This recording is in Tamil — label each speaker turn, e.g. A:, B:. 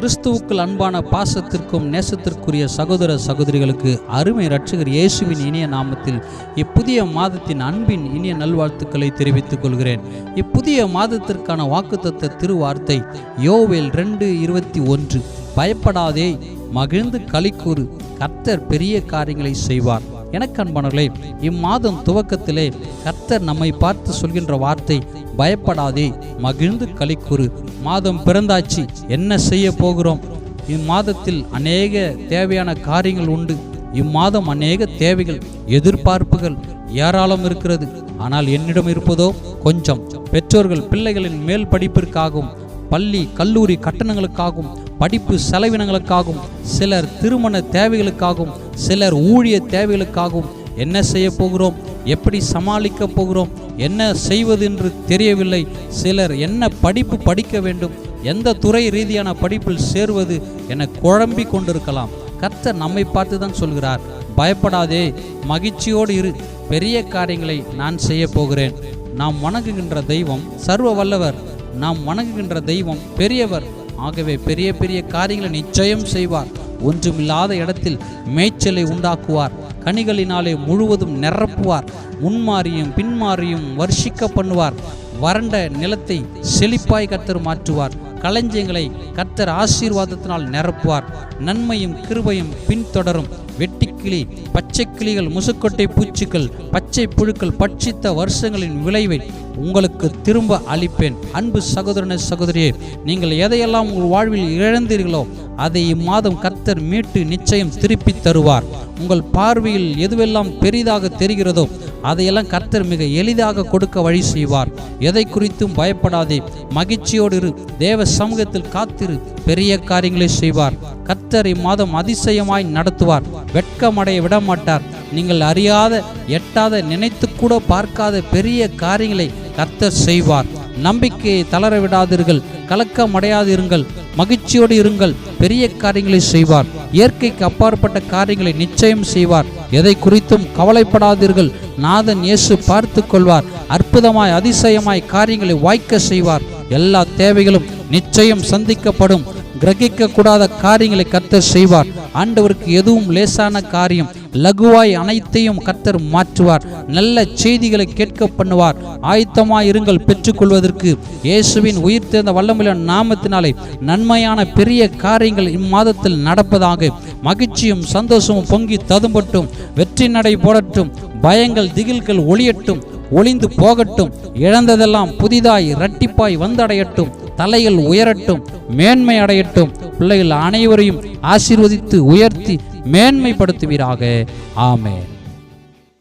A: கிறிஸ்துவுக்குள் அன்பான பாசத்திற்கும் நேசத்திற்குரிய சகோதர சகோதரிகளுக்கு அருமை இரட்சகர் இயேசுவின் இனிய நாமத்தில் இப்புதிய மாதத்தின் அன்பின் இனிய நல்வாழ்த்துக்களை தெரிவித்துக் கொள்கிறேன். இப்புதிய மாதத்திற்கான வாக்குத்தத்த திருவார்த்தை யோவேல் 2:21. பயப்படாதே, மகிழ்ந்து களிக்கூறு, கர்த்தர் பெரிய காரியங்களை செய்வார். எனக்கு அன்பானவர்களே, இம்மாதம் துவக்கத்திலே கர்த்தர் நம்மை பார்த்து சொல்கின்ற வார்த்தை பயப்படாதே, மகிழ்ந்து களிக்கூறு. மாதம் பிறந்தாச்சு, என்ன செய்ய போகிறோம்? இம்மாதத்தில் அநேக தேவையான காரியங்கள் உண்டு. இம்மாதம் அநேக தேவைகள், எதிர்பார்ப்புகள் ஏராளம் இருக்கிறது. ஆனால் என்னிடம் இருப்பதோ கொஞ்சம். பெற்றோர்கள் பிள்ளைகளின் மேல் படிப்பிற்காகவும், பள்ளி கல்லூரி கட்டணங்களுக்காகவும், படிப்பு செலவினங்களுக்காகவும், சிலர் திருமண தேவைகளுக்காகவும், சிலர் ஊழிய தேவைகளுக்காகவும் என்ன செய்ய போகிறோம், எப்படி சமாளிக்க போகிறோம், என்ன செய்வது என்று தெரியவில்லை. சிலர் என்ன படிப்பு படிக்க வேண்டும், எந்த துறை ரீதியான படிப்பில் சேர்வது என குழம்பி கொண்டிருக்கலாம். கர்த்தர் நம்மை பார்த்து தான் சொல்கிறார், பயப்படாதே, மகிழ்ச்சியோடு இரு, பெரிய காரியங்களை நான் செய்ய போகிறேன். நாம் வணங்குகின்ற தெய்வம் சர்வ வல்லவர், நாம் வணங்குகின்ற தெய்வம் பெரியவர். ஆகவே பெரிய பெரிய காரியங்களை நிச்சயம் செய்வார். ஒன்றுமில்லாத இடத்தில் மேய்ச்சலை உண்டாக்குவார். கனிகளினாலே முழுவதும் நிரப்புவார். முன்மாறியும் பின்மாறியும் வர்ஷிக்க பண்ணுவார். வறண்ட நிலத்தை செழிப்பாய் கர்த்தர் மாற்றுவார். களஞ்சியங்களை கர்த்தர் ஆசீர்வாதத்தினால் நிரப்புவார். நன்மையும் கிருபையும் பின்தொடரும். வெட்டிக்கிளி, பச்சை கிளிகள், முசுக்கொட்டை பூச்சிகள், பச்சை புழுக்கள் பட்சித்த வருஷங்களின் விளைவை உங்களுக்கு திரும்ப அளிப்பேன். அன்பு சகோதரனே சகோதரியே, நீங்கள் எதையெல்லாம் உங்கள் வாழ்வில் இழந்தீர்களோ அதை இம்மாதம் கர்த்தர் மீட்டு நிச்சயம் திருப்பி தருவார். உங்கள் பார்வையில் எதுவெல்லாம் பெரிதாக தெரிகிறதோ அதையெல்லாம் கர்த்தர் மிக எளிதாக கொடுக்க வழி செய்வார். எதை குறித்தும் பயப்படாதே, மகிழ்ச்சியோடு இரு, தேவ சமூகத்தில் காத்திரு, பெரிய காரியங்களை செய்வார். கர்த்தர் இம்மாதம் அதிசயமாய் நடத்துவார். வெட்கமடைய விடமாட்டார். நீங்கள் அறியாத, எட்டாத, நினைத்து கூட பார்க்காத பெரிய காரியங்களை கர்த்தர் செய்வார். நம்பிக்கையை தளர விடாதீர்கள், கலக்கமடையாதிருங்கள், மகிழ்ச்சியோடு இருங்கள், பெரிய காரியங்களை செய்வார். இயற்கைக்கு அப்பாற்பட்ட காரியங்களை நிச்சயம் செய்வார். எதை குறித்தும் கவலைப்படாதீர்கள், நாதன் இயேசு பார்த்து கொள்வார். அற்புதமாய் அதிசயமாய் காரியங்களை வாய்க்க செய்வார். எல்லா தேவைகளும் நிச்சயம் சந்திக்கப்படும். கிரகிக்க கூடாத காரியங்களை கர்த்தர் செய்வார். ஆண்டவருக்கு எதுவும் லேசான காரியம். லகுவாய் அனைத்தையும் கர்த்தர் மாற்றுவார். நல்ல செய்திகளை கேட்க பண்ணுவார். ஆயத்தமாய் இருங்கள் பெற்றுக்கொள்வதற்கு. இயேசுவின் உயிர்த்தெழுந்த வல்லமையுள்ள நாமத்தினாலே நன்மையான பெரிய காரியங்கள் இம்மாதத்தில் நடப்பதாக. மகிழ்ச்சியும் சந்தோஷமும் பொங்கி ததும்பட்டும். வெற்றி நடை போடட்டும். பயங்கள் திகில்கள் ஒளியட்டும், ஒளிந்து போகட்டும். இழந்ததெல்லாம் புதிதாய் இரட்டிப்பாய் வந்தடையட்டும். தலைகள் உயரட்டும், மேன்மை அடையட்டும். பிள்ளைகள் அனைவரையும் ஆசீர்வதித்து உயர்த்தி மேன்மைப்படுத்துவீராக. ஆமென்.